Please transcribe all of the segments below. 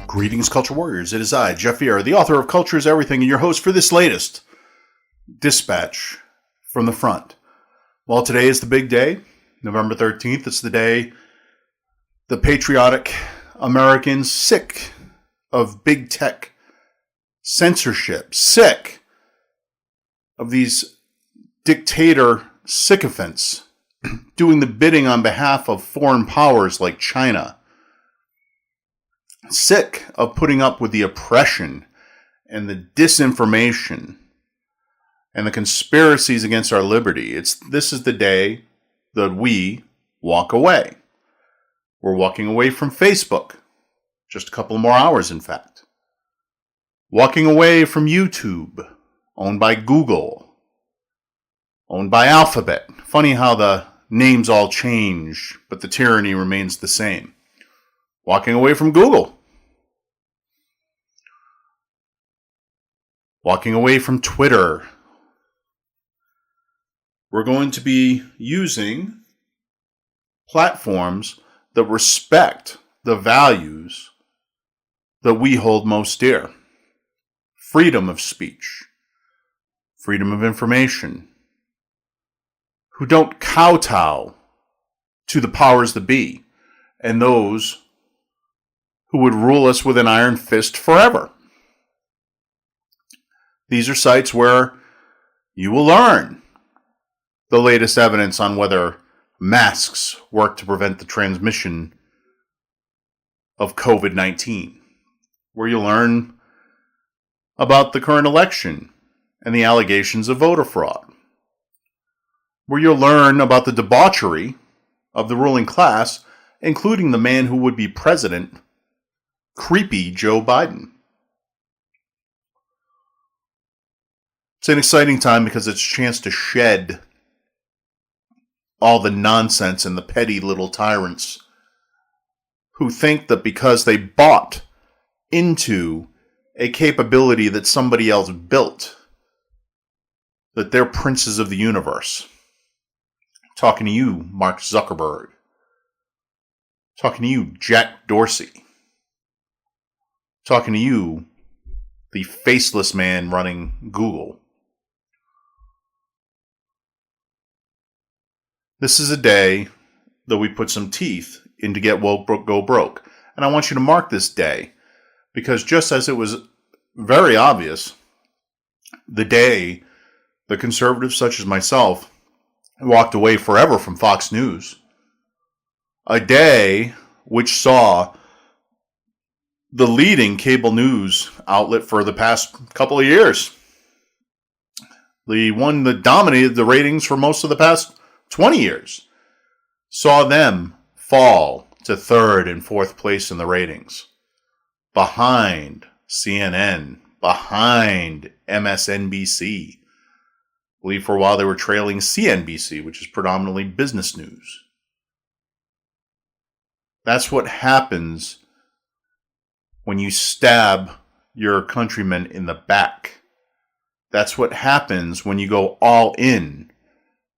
Greetings, Culture Warriors. It is I, Jeff Vieira, the author of Culture is Everything, and your host for this latest dispatch from the front. Well, today is the big day, November 13th. It's the day the patriotic Americans, sick of big tech censorship, sick of these dictator sycophants doing the bidding on behalf of foreign powers like China, sick of putting up with the oppression and the disinformation and the conspiracies against our liberty. This is the day that we walk away. We're walking away from Facebook. Just a couple more hours, in fact. Walking away from YouTube, owned by Google, owned by Alphabet. Funny how the names all change, but the tyranny remains the same. Walking away from Google. Walking away from Twitter. We're going to be using platforms that respect the values that we hold most dear. Freedom of speech. Freedom of information. Who don't kowtow to the powers that be and those who would rule us with an iron fist forever. These are sites where you will learn the latest evidence on whether masks work to prevent the transmission of COVID-19, where you'll learn about the current election and the allegations of voter fraud, where you'll learn about the debauchery of the ruling class, including the man who would be president, creepy Joe Biden. It's an exciting time because it's a chance to shed all the nonsense and the petty little tyrants who think that because they bought into a capability that somebody else built, that they're princes of the universe. I'm talking to you, Mark Zuckerberg. I'm talking to you, Jack Dorsey. I'm talking to you, the faceless man running Google. This is a day that we put some teeth in to get woke, go broke. And I want you to mark this day because just as it was very obvious, the day the conservatives such as myself walked away forever from Fox News, a day which saw the leading cable news outlet for the past couple of years, the one that dominated the ratings for most of the past 20 years, saw them fall to third and fourth place in the ratings, behind CNN, behind MSNBC. I believe for a while they were trailing CNBC, which is predominantly business news. That's what happens when you stab your countrymen in the back. That's what happens when you go all in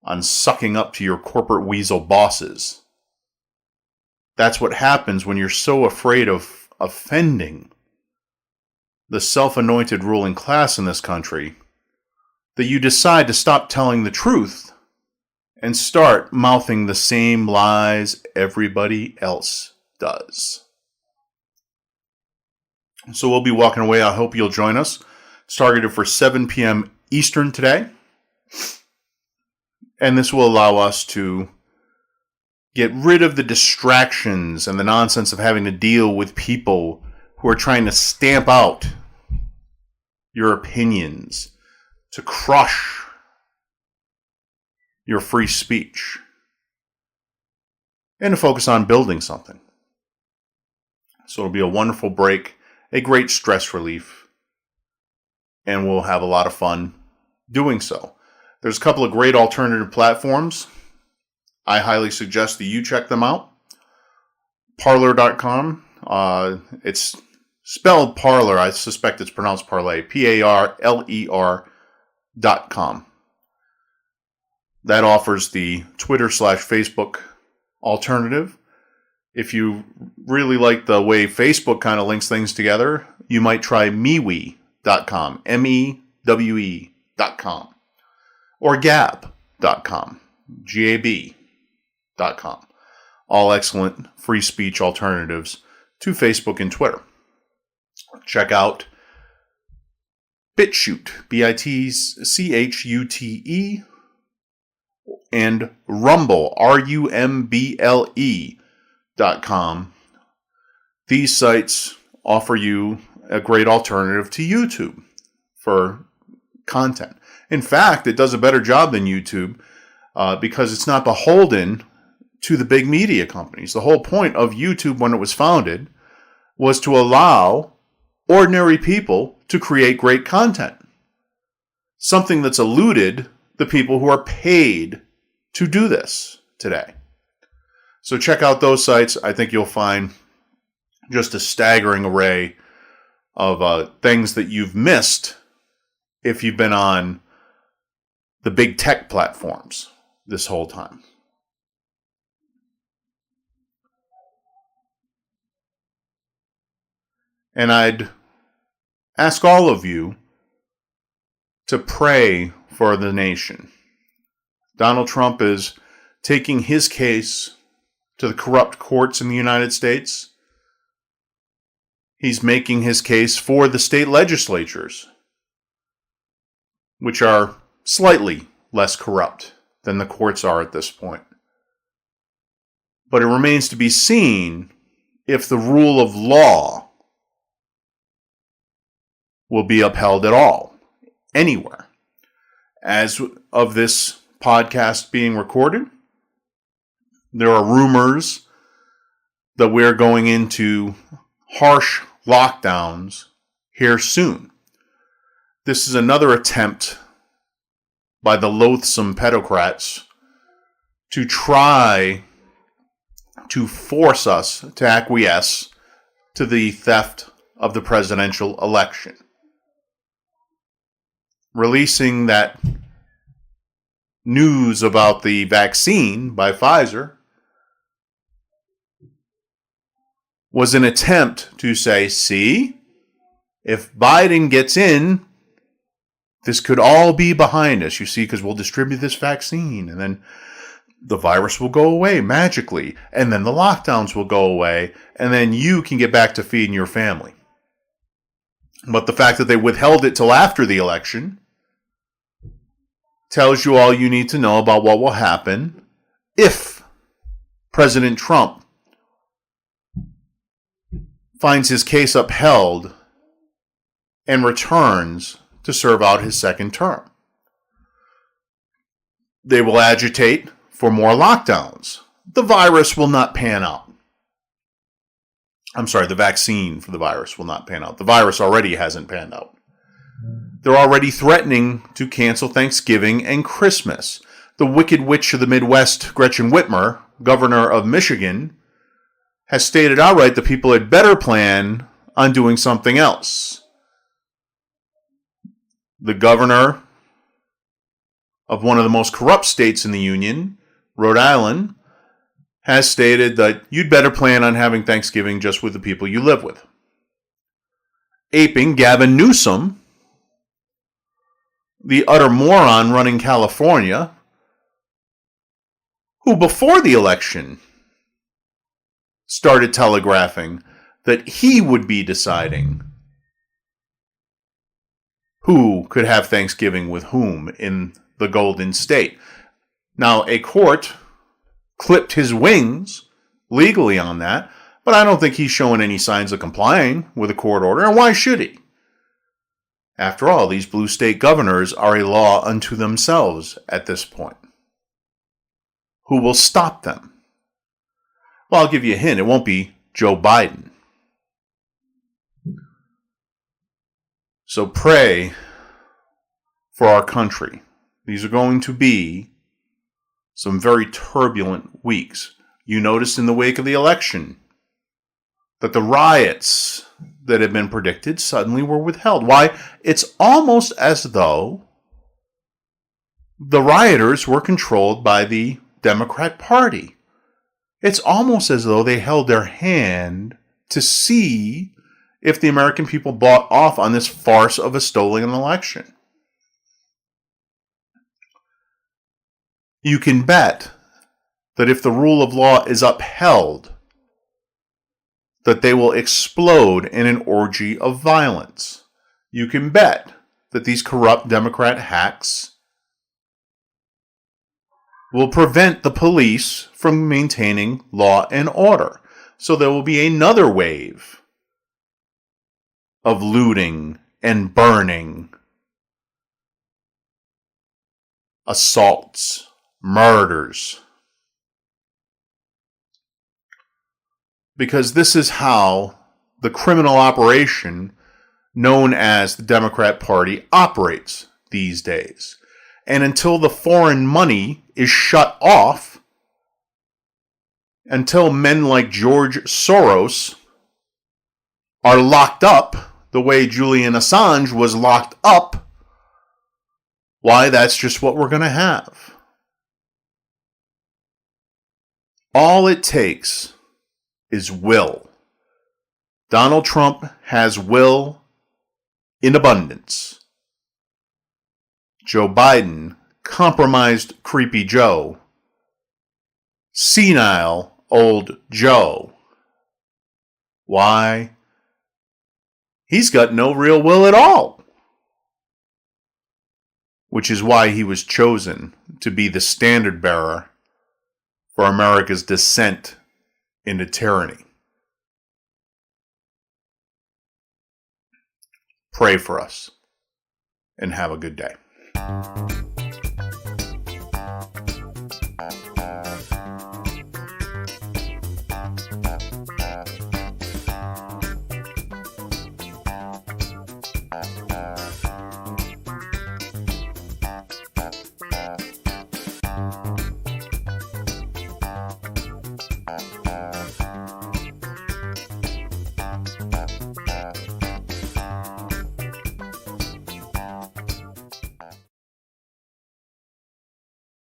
on sucking up to your corporate weasel bosses. That's what happens when you're so afraid of offending the self-anointed ruling class in this country that you decide to stop telling the truth and start mouthing the same lies everybody else does. So we'll be walking away. I hope you'll join us. It's targeted for 7 p.m. Eastern today. And this will allow us to get rid of the distractions and the nonsense of having to deal with people who are trying to stamp out your opinions, to crush your free speech, and to focus on building something. So it'll be a wonderful break, a great stress relief, and we'll have a lot of fun doing so. There's a couple of great alternative platforms. I highly suggest that you check them out. Parler.com. It's spelled Parler. I suspect it's pronounced Parlay. Parler.com. That offers the Twitter/Facebook alternative. If you really like the way Facebook kind of links things together, you might try MeWe.com, MEWE.com, or Gab.com, GAB.com. All excellent free speech alternatives to Facebook and Twitter. Check out BitChute, BITCHUTE, and Rumble, RUMBLE.com. These sites offer you a great alternative to YouTube for content. In fact, it does a better job than YouTube because it's not beholden to the big media companies. The whole point of YouTube when it was founded was to allow ordinary people to create great content. Something that's eluded the people who are paid to do this today. So check out those sites. I think you'll find just a staggering array of things that you've missed if you've been on the big tech platforms this whole time. And I'd ask all of you to pray for the nation. Donald Trump is taking his case to the corrupt courts in the United States. He's making his case for the state legislatures, which are slightly less corrupt than the courts are at this point. But it remains to be seen if the rule of law will be upheld at all, anywhere. As of this podcast being recorded, there are rumors that we're going into harsh lockdowns here soon. This is another attempt by the loathsome pedocrats to try to force us to acquiesce to the theft of the presidential election. Releasing that news about the vaccine by Pfizer was an attempt to say, see, if Biden gets in, this could all be behind us, you see, because we'll distribute this vaccine, and then the virus will go away magically, and then the lockdowns will go away, and then you can get back to feeding your family. But the fact that they withheld it till after the election tells you all you need to know about what will happen if President Trump finds his case upheld and returns to serve out his second term. They will agitate for more lockdowns. The virus will not pan out. The vaccine for the virus will not pan out. The virus already hasn't panned out. They're already threatening to cancel Thanksgiving and Christmas. The Wicked Witch of the Midwest, Gretchen Whitmer, governor of Michigan, has stated outright that people had better plan on doing something else. The governor of one of the most corrupt states in the Union, Rhode Island, has stated that you'd better plan on having Thanksgiving just with the people you live with. Aping Gavin Newsom, the utter moron running California, who before the election started telegraphing that he would be deciding who could have Thanksgiving with whom in the Golden State. Now, a court clipped his wings legally on that, but I don't think he's showing any signs of complying with a court order, and why should he? After all, these blue state governors are a law unto themselves at this point. Who will stop them? Well, I'll give you a hint. It won't be Joe Biden. So pray for our country. These are going to be some very turbulent weeks. You noticed in the wake of the election that the riots that had been predicted suddenly were withheld. Why? It's almost as though the rioters were controlled by the Democrat Party. It's almost as though they held their hand to see if the American people bought off on this farce of a stolen election. You can bet that if the rule of law is upheld, that they will explode in an orgy of violence. You can bet that these corrupt Democrat hacks will prevent the police from maintaining law and order. So there will be another wave of looting and burning, assaults, murders. Because this is how the criminal operation known as the Democrat Party operates these days. And until the foreign money is shut off, until men like George Soros are locked up the way Julian Assange was locked up, why, that's just what we're going to have. All it takes is will. Donald Trump has will in abundance. Joe Biden compromised Creepy Joe. Senile old Joe. Why? He's got no real will at all. Which is why he was chosen to be the standard bearer for America's descent into tyranny. Pray for us and have a good day.